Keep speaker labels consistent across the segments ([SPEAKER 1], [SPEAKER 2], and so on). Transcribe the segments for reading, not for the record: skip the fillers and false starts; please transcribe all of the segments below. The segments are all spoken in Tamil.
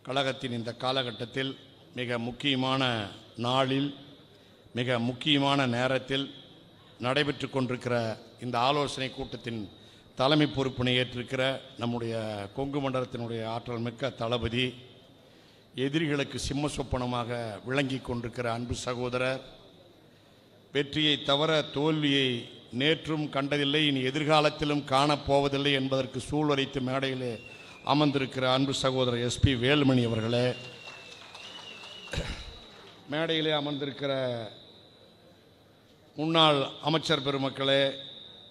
[SPEAKER 1] கழகத்தின் இந்த காலகட்டத்தில் மிக முக்கியமான நாளில் மிக முக்கியமான நேரத்தில் நடைபெற்று கொண்டிருக்கிற இந்த ஆலோசனை கூட்டத்தின் தலைமை பொறுப்பினை ஏற்றிருக்கிற நம்முடைய கொங்கு மண்டலத்தினுடைய ஆற்றல் மிக்க தளபதி, எதிரிகளுக்கு சிம்ம சொப்பனமாக விளங்கி கொண்டிருக்கிற அன்பு சகோதரர், வெற்றியை தவிர தோல்வியை நேற்றும் கண்டதில்லை, இனி எதிர்காலத்திலும் காணப்போவதில்லை என்பதற்கு சூழ்வரைத்து மேடையிலே அமர்ந்திருக்கிற அன்பு சகோதரர் எஸ்பி வேலுமணி அவர்களே, மேடையிலே அமர்ந்திருக்கிற முன்னாள் அமைச்சர் பெருமக்களே,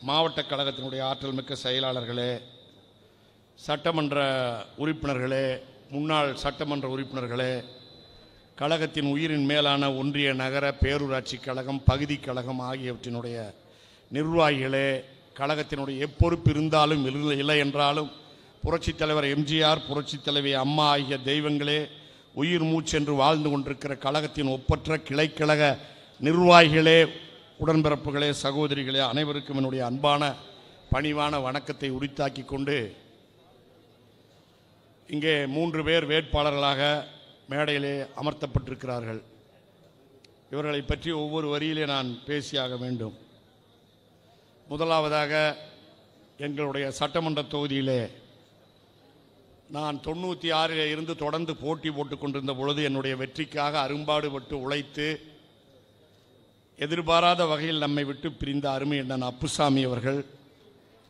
[SPEAKER 1] மாவட்ட கழகத்தினுடைய ஆற்றல் மிக்க செயலாளர்களே, சட்டமன்ற உறுப்பினர்களே, முன்னாள் சட்டமன்ற உறுப்பினர்களே, கழகத்தின் உயிரின் மேலான ஒன்றிய நகர பேரூராட்சி கழகம் பகுதி கழகம் ஆகியவற்றினுடைய நிர்வாகிகளே, கழகத்தினுடைய எப்பொறுப்பு இருந்தாலும் இல்லை என்றாலும் புரட்சித் தலைவர் எம்ஜிஆர், புரட்சித் தலைவி அம்மா ஆகிய தெய்வங்களே உயிர் மூச்சென்று வாழ்ந்து கொண்டிருக்கிற கழகத்தின் ஒப்பற்ற கிளைக்கழக நிர்வாகிகளே, உடன்பிறப்புகளே, சகோதரிகளே, அனைவருக்கும் என்னுடைய அன்பான பணிவான வணக்கத்தை உரித்தாக்கி கொண்டு, இங்கே 3 பேர் வேட்பாளர்களாக மேடையிலே அமர்த்தப்பட்டிருக்கிறார்கள். இவர்களை பற்றி ஒவ்வொரு வரியிலே நான் பேசியாக வேண்டும். முதலாவதாக, எங்களுடைய சட்டமன்ற தொகுதியிலே நான் 96 இருந்து தொடர்ந்து போட்டி போட்டுக் கொண்டிருந்த பொழுது என்னுடைய வெற்றிக்காக அரும்பாடுபட்டு உழைத்து எதிர்பாராத வகையில் நம்மை விட்டு பிரிந்த அருமை அண்ணன் அப்புசாமி அவர்கள்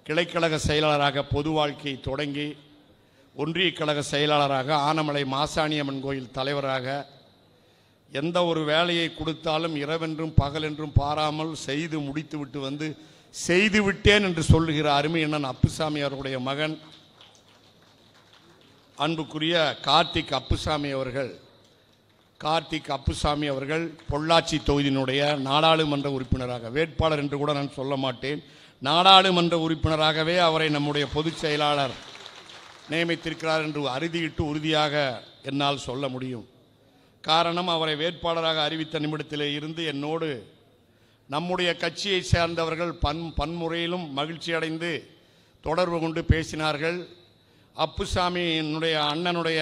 [SPEAKER 1] கிளைக்கழக செயலாளராக பொது வாழ்க்கையை தொடங்கி ஒன்றிய கழக செயலாளராக, ஆனமலை மாசாணியம்மன் கோயில் தலைவராக, எந்த ஒரு வேலையை கொடுத்தாலும் இரவென்றும் பகலென்றும் பாராமல் செய்து முடித்துவிட்டு வந்து செய்து விட்டேன் என்று சொல்லுகிற அருமை அண்ணன் அப்புசாமி அவர்களுடைய மகன் அன்புக்குரிய கார்த்திக் அப்புசாமி அவர்கள் பொள்ளாச்சி தொகுதியினுடைய நாடாளுமன்ற உறுப்பினராக, வேட்பாளர் என்று கூட நான் சொல்ல மாட்டேன், நாடாளுமன்ற உறுப்பினராகவே அவரை நம்முடைய பொதுச் செயலாளர் நியமித்திருக்கிறார் என்று அறுதியிட்டு உறுதியாக என்னால் சொல்ல முடியும். காரணம், அவரை வேட்பாளராக அறிவித்த நிமிடத்திலே இருந்து என்னோடு நம்முடைய கட்சியை சேர்ந்தவர்கள் பன்முறையிலும் மகிழ்ச்சி அடைந்து தொடர்பு கொண்டு பேசினார்கள். அப்புசாமியினுடைய அண்ணனுடைய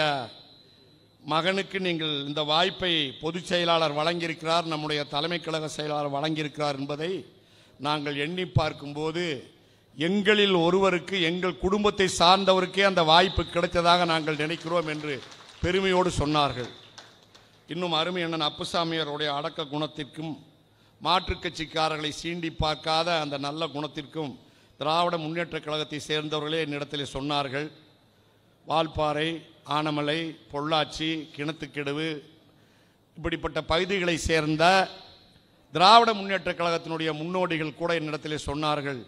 [SPEAKER 1] மகனுக்கு நீங்கள் இந்த வாய்ப்பை பொதுச் செயலாளர் வழங்கியிருக்கிறார், நம்முடைய தலைமை கழக செயலாளர் வழங்கியிருக்கிறார் என்பதை நாங்கள் எண்ணி பார்க்கும்போது எங்களில் ஒருவருக்கு, எங்கள் குடும்பத்தை சார்ந்தவருக்கே அந்த வாய்ப்பு கிடைத்ததாக நாங்கள் நினைக்கிறோம் என்று பெருமையோடு சொன்னார்கள். இன்னும் அருமை அண்ணன் அப்புசாமியருடைய அடக்க குணத்திற்கும் மாற்றுக் கட்சிக்காரர்களை சீண்டி பார்க்காத அந்த நல்ல குணத்திற்கும் திராவிட முன்னேற்ற கழகத்தை சேர்ந்தவர்களே என்னிடத்தில் சொன்னார்கள். வால்பாறை, ஆனமலை, பொள்ளாச்சி, கிணத்துக்கிடவு இப்படிப்பட்ட பகுதிகளை சேர்ந்த திராவிட முன்னேற்ற கழகத்தினுடைய முன்னோடிகள் கூட என்னிடத்தில் சொன்னார்கள்,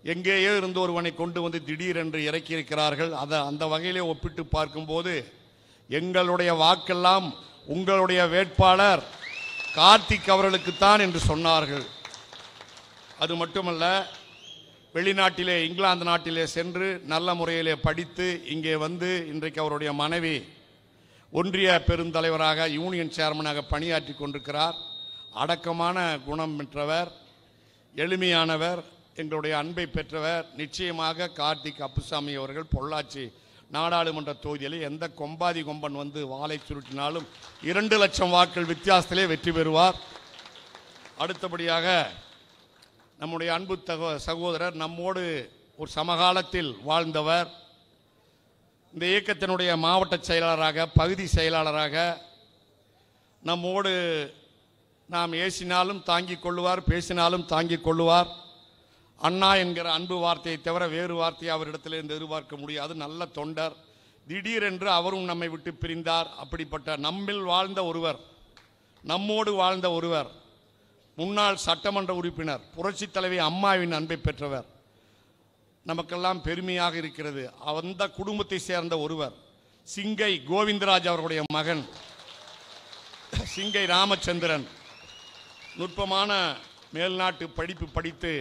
[SPEAKER 1] எங்கேயோ இருந்து ஒருவனை கொண்டு வந்து திடீரென்று இறக்கியிருக்கிறார்கள். அந்த வகையிலே ஒப்பிட்டு பார்க்கும்போது எங்களுடைய வாக்கெல்லாம் உங்களுடைய வேட்பாளர் கார்த்திக் அவர்களுக்குத்தான் என்று சொன்னார்கள். அது மட்டுமல்ல, வெளிநாட்டிலே, இங்கிலாந்து நாட்டிலே சென்று நல்ல முறையிலே படித்து இங்கே வந்து இன்றைக்கு அவருடைய மனைவி ஒன்றிய பெருந்தலைவராக, யூனியன் சேர்மனாக பணியாற்றி கொண்டிருக்கிறார். அடக்கமான குணம் பெற்றவர், எளிமையானவர், எங்களுடைய அன்பை பெற்றவர். நிச்சயமாக கார்த்திக் அப்புசாமி அவர்கள் பொள்ளாச்சி நாடாளுமன்ற தொகுதியில் எந்த கொம்பாதி கொம்பன் வந்து வாளை சுருட்டினாலும் 2 லட்சம் வாக்கள் வித்தியாசத்திலே வெற்றி பெறுவார். அடுத்தபடியாக, நம்முடைய அன்பு சகோதரர், நம்மோடு ஒரு சமகாலத்தில் வாழ்ந்தவர், இந்த இயக்கத்தினுடைய மாவட்ட செயலாளராக, பகுதி செயலாளராக நம்மோடு நாம் ஏசினாலும் தாங்கிக் கொள்ளுவார், பேசினாலும் தாங்கிக் கொள்ளுவார். அண்ணா என்கிற அன்பு வார்த்தையை தவிர வேறு வார்த்தையை அவரிடத்திலிருந்து எதிர்பார்க்க முடியாது. நல்ல தொண்டர். திடீரென்று அவரும் நம்மை விட்டு பிரிந்தார். அப்படிப்பட்ட நம்மில் வாழ்ந்த ஒருவர், நம்மோடு வாழ்ந்த ஒருவர், முன்னாள் சட்டமன்ற உறுப்பினர், புரட்சித் தலைவி அம்மாவின் அன்பை பெற்றவர், நமக்கெல்லாம் பெருமையாக இருக்கிறது. அந்த குடும்பத்தை சேர்ந்த ஒருவர், சிங்கை கோவிந்தராஜ் அவர்களுடைய மகன் சிங்கை ராமச்சந்திரன், நுட்பமான மேல்நாட்டு படிப்பு படித்து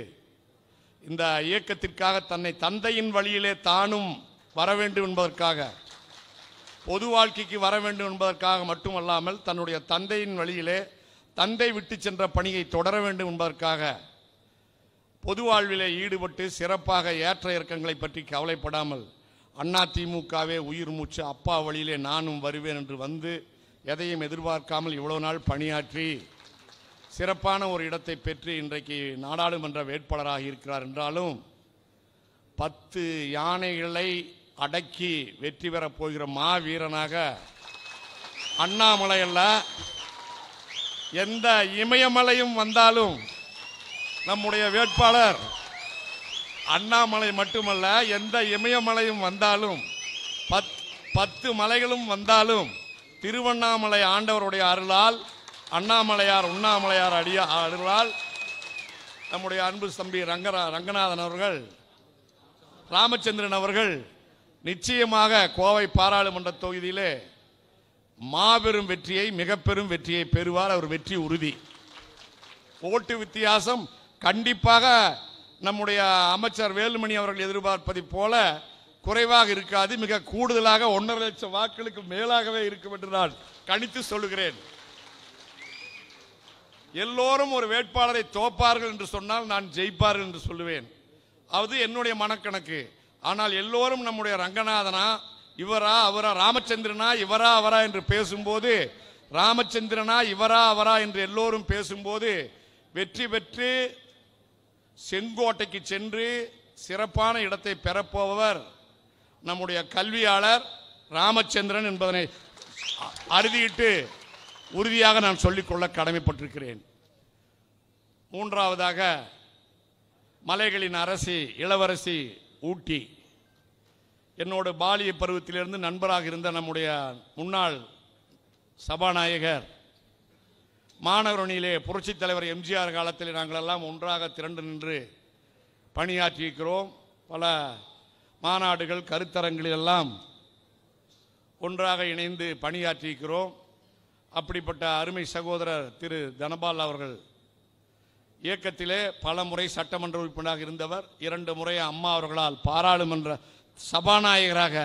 [SPEAKER 1] இந்த இயக்கத்திற்காக தன்னை தந்தையின் வழியிலே தானும் வர வேண்டும் என்பதற்காக, பொது வாழ்க்கைக்கு வர வேண்டும் என்பதற்காக மட்டுமல்லாமல் தன்னுடைய தந்தையின் வழியிலே தந்தை விட்டு சென்ற பணியை தொடர வேண்டும் என்பதற்காக பொது வாழ்விலே ஈடுபட்டு சிறப்பாக ஏற்ற இறக்கங்களை பற்றி கவலைப்படாமல் அதிமுகவே உயிர் மூச்சு, அப்பா வழியிலே நானும் வருவேன் என்று வந்து எதையும் எதிர்பார்க்காமல் இவ்வளவு நாள் பணியாற்றி சிறப்பான ஒரு இடத்தை பெற்று இன்றைக்கு நாடாளுமன்ற வேட்பாளராக இருக்கிறார் என்றாலும் 10 யானைகளை அடக்கி வெற்றி பெறப் போகிற மாவீரனாக அண்ணாமலை அல்ல, எந்த இமயமலையும் வந்தாலும் நம்முடைய வேட்பாளர் அண்ணாமலை மட்டுமல்ல, எந்த இமயமலையும் வந்தாலும் 10 மலைகளும் வந்தாலும் திருவண்ணாமலை ஆண்டவருடைய அருளால், அண்ணாமலையார் உண்ணாமலையார் அருளால் நம்முடைய அன்பு தம்பி ரங்கநாதன் அவர்கள், ராமச்சந்திரன் அவர்கள் நிச்சயமாக கோவை பாராளுமன்ற தொகுதியிலே மாபெரும் வெற்றியை, மிக பெரும் வெற்றியை பெறுவார். அவர் வெற்றி உறுதி. ஓட்டு வித்தியாசம் கண்டிப்பாக நம்முடைய அமைச்சர் வேலுமணி அவர்கள் எதிர்பார்ப்பதை போல குறைவாக இருக்காது, மிக கூடுதலாக 1.5 லட்சம் வாக்குகளுக்கு மேலாகவே இருக்கும் என்று நான் கணித்து சொல்லுகிறேன். எல்லோரும் ஒரு வேட்பாளரை தோப்பார்கள் என்று சொன்னால் நான் ஜெயிப்பார்கள் என்று சொல்லுவேன். அது என்னுடைய மனக்கணக்கு. ஆனால் எல்லோரும் நம்முடைய ரங்கநாதனா, இவரா அவரா, ராமச்சந்திரனா இவரா அவரா என்று பேசும்போது, ராமச்சந்திரனா இவரா அவரா என்று எல்லோரும் பேசும்போது வெற்றி பெற்று செங்கோட்டைக்கு சென்று சிறப்பான இடத்தை பெறப்போவர் நம்முடைய கல்வியாளர் ராமச்சந்திரன் என்பதனை அறுதியிட்டு உறுதியாக நான் சொல்லிக்கொள்ள கடமைப்பட்டிருக்கிறேன். மூன்றாவதாக மலைகளின் அரசி இளவரசி ஊட்டி, என்னோட பாலிய பருவத்திலிருந்து நண்பராக இருந்த நம்முடைய முன்னாள் சபாநாயகர், மாநகரணியிலே புரட்சித் தலைவர் எம்ஜிஆர் காலத்தில் நாங்கள் எல்லாம் ஒன்றாக திரண்டு நின்று பணியாற்றியிருக்கிறோம். பல மாநாடுகள் கருத்தரங்களில் எல்லாம் ஒன்றாக இணைந்து பணியாற்றியிருக்கிறோம். அப்படிப்பட்ட அருமை சகோதரர் திரு தனபால் அவர்கள் இயக்கத்திலே பல முறை சட்டமன்ற உறுப்பினராக இருந்தவர். 2 முறை அம்மா அவர்களால் பாராளுமன்ற சபாநாயகராக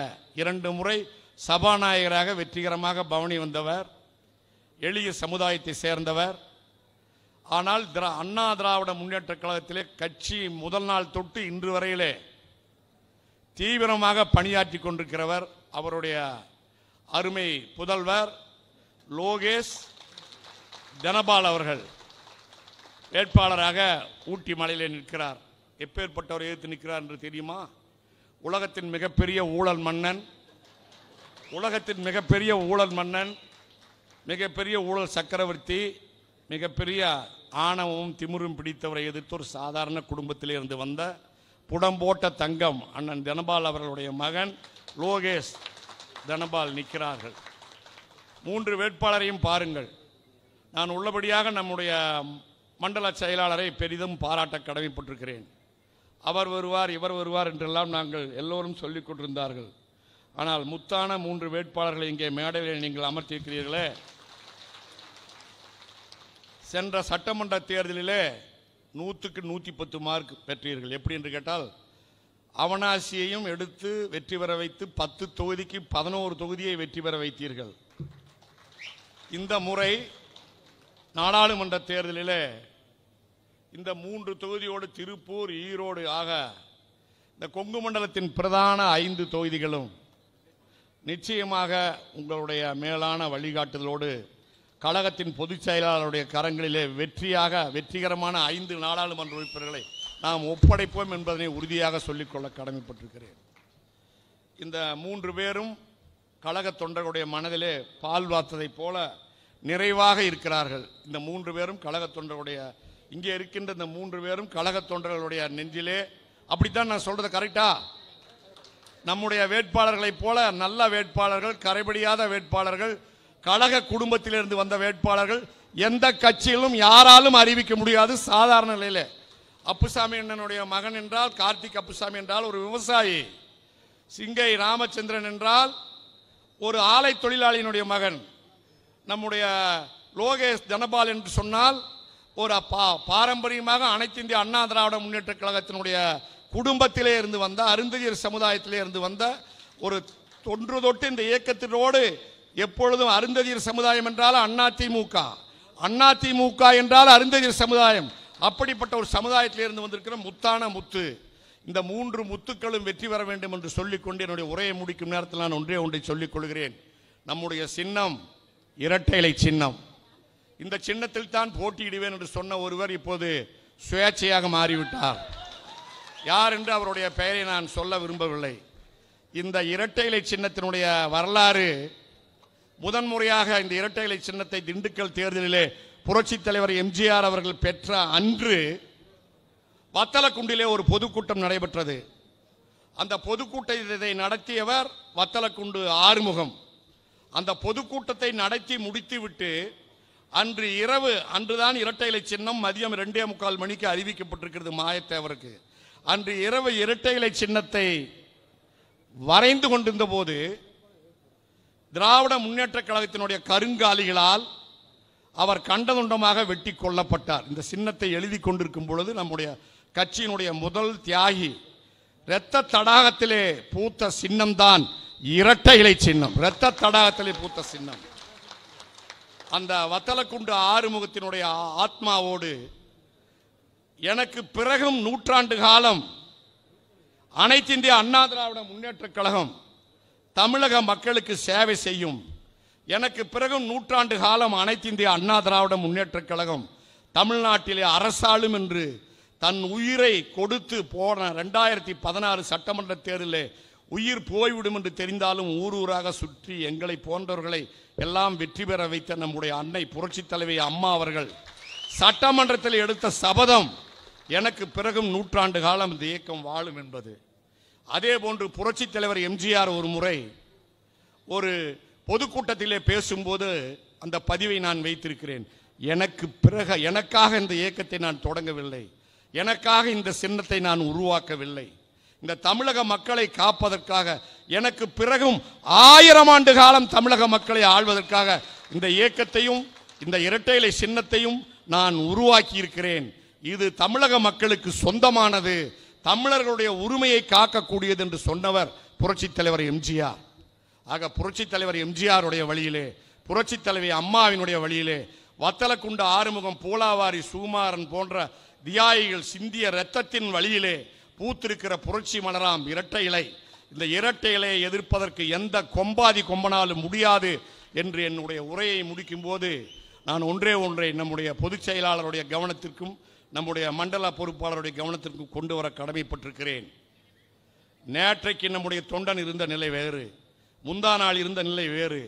[SPEAKER 1] 2 முறை சபாநாயகராக வெற்றிகரமாக பவனி வந்தவர். எளிய சமுதாயத்தை சேர்ந்தவர். ஆனால் அண்ணா திராவிட முன்னேற்ற கழகத்திலே கட்சி முதல் நாள் தொட்டு இன்று வரையிலே தீவிரமாக பணியாற்றி கொண்டிருக்கிறவர். அவருடைய அருமை புதல்வர் லோகேஷ் தனபால் அவர்கள் வேட்பாளராக ஊட்டி மலையிலே நிற்கிறார். எப்பேற்பட்டவர் எதிர்த்து நிற்கிறார் என்று தெரியுமா? உலகத்தின் மிகப்பெரிய ஊழல் மன்னன், உலகத்தின் மிகப்பெரிய ஊழல் மன்னன், மிகப்பெரிய ஊழல் சக்கரவர்த்தி, மிகப்பெரிய ஆணவமும் திமிரும் பிடித்தவரை எதிர்த்து ஒரு சாதாரண குடும்பத்திலே இருந்து வந்த புடம்போட்ட தங்கம் அண்ணன் தனபால் அவர்களுடைய மகன் லோகேஷ் தனபால் நிற்கிறார்கள். 3 வேட்பாளரையும் பாருங்கள். நான் உள்ளபடியாக நம்முடைய மண்டல செயலாளரை பெரிதும் பாராட்ட கடமைப்பட்டிருக்கிறேன். அவர் வருவார் இவர் வருவார் என்றெல்லாம் நாங்கள் எல்லோரும் சொல்லிக் கொண்டிருந்தார்கள். ஆனால் முத்தான 3 வேட்பாளர்களை இங்கே மேடையில் நீங்கள் அமர்த்தியிருக்கிறீர்களே. சென்ற சட்டமன்ற தேர்தலிலே 100க்கு 110 மார்க் பெற்றீர்கள். எப்படி என்று கேட்டால், அவனாசியையும் எடுத்து வெற்றி பெற வைத்து 10 தொகுதிக்கு 11 தொகுதியை வெற்றி பெற வைத்தீர்கள். இந்த முறை நாடாளுமன்ற தேர்தலிலே இந்த 3 தொகுதியோடு திருப்பூர், ஈரோடு ஆக இந்த கொங்கு மண்டலத்தின் பிரதான 5 தொகுதிகளும் நிச்சயமாக உங்களுடைய மேலான வழிகாட்டுதலோடு கழகத்தின் பொதுச் செயலாளருடைய கரங்களிலே வெற்றிகரமான 5 நாடாளுமன்ற உறுப்பினர்களை நாம் ஒப்படைப்போம் என்பதனை உறுதியாக சொல்லிக்கொள்ள கடமைப்பட்டிருக்கிறேன். இந்த 3 பேரும் கழக தொண்டர்களுடைய மனதிலே பால் வார்த்ததைப் போல நிறைவாக இருக்கிறார்கள். இந்த 3 பேரும் கழக தொண்டர்களுடைய, இங்கே இருக்கின்ற இந்த 3 பேரும் கழக தொண்டர்களுடைய நெஞ்சிலே, அப்படித்தான் நான் சொல்றது கரெக்டா? நம்முடைய வேட்பாளர்களைப் போல நல்ல வேட்பாளர்கள், கரைபடியாத வேட்பாளர்கள், கழக குடும்பத்திலிருந்து வந்த வேட்பாளர்கள் எந்த கட்சியிலும் யாராலும் அறிவிக்க முடியாது. சாதாரண நிலையில அப்புசாமி அண்ணனுடைய மகன் என்றால், கார்த்திக் அப்புசாமி என்றால் ஒரு விவசாயி, சிங்கை ராமச்சந்திரன் என்றால் ஒரு ஆலை தொழிலாளியினுடைய மகன், நம்முடைய லோகேஷ் தனபால் என்று சொன்னால் ஒரு பாரம்பரியமாக அனைத்து இந்திய அண்ணா திராவிட முன்னேற்ற கழகத்தினுடைய குடும்பத்திலே இருந்து வந்த, அருந்ததியர் சமுதாயத்திலே இருந்து வந்த ஒரு தொன்று தொட்டு இந்த இயக்கத்தினோடு எப்பொழுதும் அருந்ததியர் சமுதாயம் என்றால் அதிமுக, அதிமுக என்றால் அருந்ததியர் சமுதாயம், அப்படிப்பட்ட ஒரு சமுதாயத்திலே இருந்து வந்திருக்கிற முத்தான முத்து. இந்த 3 முத்துக்களும் வெற்றி பெற வேண்டும் என்று சொல்லிக்கொண்டு என்னுடைய உரையை முடிக்கும் நேரத்தில் நான் ஒன்றை சொல்லிக் கொள்கிறேன். நம்முடைய சின்னம் இரட்டை இலை சின்னம். இந்த சின்னத்தில் தான் போட்டியிடுவேன் என்று சொன்ன ஒருவர் இப்போது சுயேட்சையாக மாறிவிட்டார். யார் என்று அவருடைய பெயரை நான் சொல்ல விரும்பவில்லை. இந்த இரட்டை இலை சின்னத்தினுடைய வரலாறு, முதன்முறையாக இந்த இரட்டை இலை சின்னத்தை திண்டுக்கல் தேர்தலிலே புரட்சித் தலைவர் எம்ஜிஆர் அவர்கள் பெற்ற அன்று வத்தலக்குண்டிலே ஒரு பொதுக்கூட்டம் நடைபெற்றது. அந்த பொதுக்கூட்டத்தை நடத்தியவர் வத்தலக்குண்டு ஆறுமுகம். அந்த பொதுக்கூட்டத்தை நடத்தி முடித்துவிட்டு அன்று இரவு, அன்றுதான் இரட்டை இலை சின்னம் மதியம் 2:45 மணிக்கு அறிவிக்கப்பட்டிருக்கிறது மாயத்தேவருக்கு. அன்று இரவு இரட்டை இலை சின்னத்தை வரைந்து கொண்டிருந்த போது திராவிட முன்னேற்ற கழகத்தினுடைய கருங்காலிகளால் அவர் கண்டதுண்டமாக வெட்டி கொல்லப்பட்டார். இந்த சின்னத்தை எழுதி கொண்டிருக்கும் பொழுது நம்முடைய கட்சியினுடைய முதல் தியாகி இரத்த தடாகத்திலே பூத்த சின்னம்தான் இரட்டை இலை சின்னம். இரத்த தடாகத்திலே பூத்த சின்னம். அந்த வத்தலக்குண்டு ஆறுமுகத்தினுடைய ஆத்மாவோடு எனக்கு பிறகும் 100 ஆண்டு காலம் அனைத்து இந்திய அண்ணா திராவிட முன்னேற்ற கழகம் தமிழக மக்களுக்கு சேவை செய்யும். எனக்கு பிறகும் 100 ஆண்டு காலம் அனைத்து இந்திய அண்ணா திராவிட முன்னேற்ற கழகம் தமிழ்நாட்டிலே அரசாளும் என்று தன் உயிரை கொடுத்து போன 2016 சட்டமன்ற தேர்தலில் உயிர் போய்விடும் என்று தெரிந்தாலும் ஊர் ஊராக சுற்றி எங்களை போன்றவர்களை எல்லாம் வெற்றி பெற வைத்த நம்முடைய அன்னை புரட்சித் தலைவி அம்மா அவர்கள் சட்டமன்றத்தில் எடுத்த சபதம், எனக்கு பிறகும் 100 ஆண்டு காலம் இந்த இயக்கம் வாழும் என்பது. அதே போன்று புரட்சித் தலைவர் எம்ஜிஆர் ஒரு முறை ஒரு பொதுக்கூட்டத்திலே பேசும்போது அந்த பதிவை நான் வைத்திருக்கிறேன். எனக்காக இந்த இயக்கத்தை நான் தொடங்கவில்லை, எனக்காக இந்த சின்னத்தை நான் உருவாக்கவில்லை. இந்த தமிழக மக்களை காப்பதற்காக, எனக்கு பிறகும் 1000 ஆண்டு காலம் தமிழக மக்களை ஆள்வதற்காக இந்த இயக்கத்தையும் இந்த இரட்டை இலை சின்னத்தையும் நான் உருவாக்கி இருக்கிறேன். இது தமிழக மக்களுக்கு சொந்தமானது, தமிழர்களுடைய உரிமையை காக்கக்கூடியது என்று சொன்னவர் புரட்சித் தலைவர் எம்ஜிஆர். ஆக புரட்சித் தலைவர் எம்ஜிஆருடைய வழியிலே, புரட்சித் தலைவி அம்மாவினுடைய வழியிலே வத்தலக்குண்டு ஆறுமுகம், பூலாவாரி சுகுமாரன் போன்ற தியாகிகள் சிந்திய இரத்தத்தின் வழியிலே பூத்திருக்கிற புரட்சி மலராம் இரட்டை இலை. இந்த இரட்டை இலையை எதிர்ப்பதற்கு எந்த கொம்பாதி கொம்பனாலும் முடியாது என்று என்னுடைய உரையை முடிக்கும் போது நான் ஒன்றை நம்முடைய பொதுச் செயலாளருடைய கவனத்திற்கும் நம்முடைய மண்டல பொறுப்பாளருடைய கவனத்திற்கும் கொண்டு வர கடமைப்பட்டிருக்கிறேன். நேற்றைக்கு நம்முடைய தொண்டன் இருந்த நிலை வேறு, முந்தா நாள் இருந்த நிலை வேறு.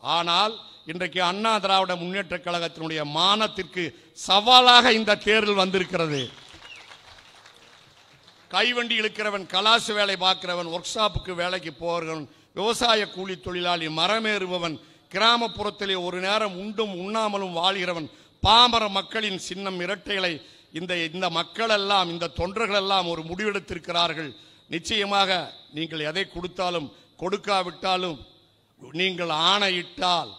[SPEAKER 1] ஆனால் இன்றைக்கு அண்ணா திராவிட முன்னேற்ற கழகத்தினுடைய மானத்திற்கு சவாலாக இந்த தேர்தல் வந்திருக்கிறது. கைவண்டி இழுக்கிறவன், கலாசு வேலை பார்க்கிறவன், ஒர்க் ஷாப்புக்கு வேலைக்கு போகிறவன், விவசாய கூலி தொழிலாளி, மரமேறுபவன், கிராமப்புறத்திலே ஒரு நேரம் உண்டும் உண்ணாமலும் வாழ்கிறவன், பாமர மக்களின் சின்னம் இரட்டை இலை. இந்த மக்கள் எல்லாம், இந்த தொண்டர்கள் எல்லாம் ஒரு முடிவெடுத்திருக்கிறார்கள். நிச்சயமாக நீங்கள் எதை கொடுத்தாலும் கொடுக்காவிட்டாலும், நீங்கள் ஆணையிட்டால்,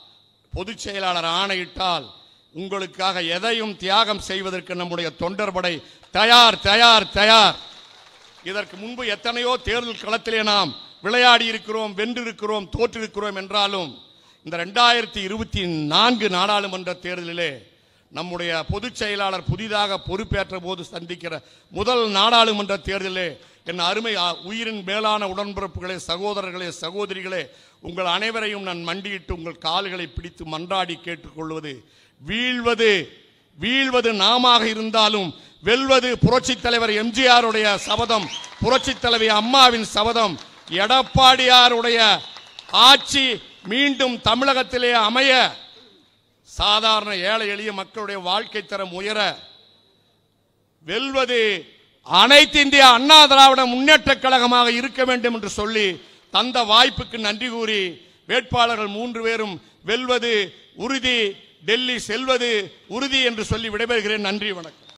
[SPEAKER 1] பொதுச் செயலாளர் ஆணையிட்டால், உங்களுக்காக எதையும் தியாகம் செய்வதற்கு நம்முடைய தொண்டர் படை தயார் தயார் தயார். இதற்கு முன்பு எத்தனையோ தேர்தல் களத்திலே நாம் விளையாடி இருக்கிறோம், வென்றிருக்கிறோம், தோற்றிருக்கிறோம். என்றாலும் இந்த 2024 நாடாளுமன்ற தேர்தலிலே நம்முடைய பொதுச் செயலாளர் புதிதாக பொறுப்பேற்ற போது சந்திக்கிற முதல் நாடாளுமன்ற தேர்தலிலே என் அருமை உயிரின் மேலான உடன்பிறப்புகளே, சகோதரர்களே, சகோதரிகளே, உங்கள் அனைவரையும் நான் மண்டியிட்டு உங்கள் கால்களை பிடித்து மன்றாடி கேட்டுக்கொள்வது, வீழ்வது நாமாக இருந்தாலும் வெல்வது புரட்சித் தலைவர் எம்ஜிஆருடைய சபதம், புரட்சித் தலைவி அம்மாவின் சபதம். எடப்பாடியாருடைய ஆட்சி மீண்டும் தமிழகத்திலே அமைய, சாதாரண ஏழை எளிய மக்களுடைய வாழ்க்கை தரம் உயர, வெல்வது அனைத்து இந்திய அண்ணா திராவிட முன்னேற்ற கழகமாக இருக்க வேண்டும் என்று சொல்லி தந்த வாய்ப்புக்கு நன்றி கூறி, வேட்பாளர்கள் 3 பேரும் வெல்வது உறுதி, டெல்லி செல்வது உறுதி என்று சொல்லி விடைபெறுகிறேன். நன்றி, வணக்கம்.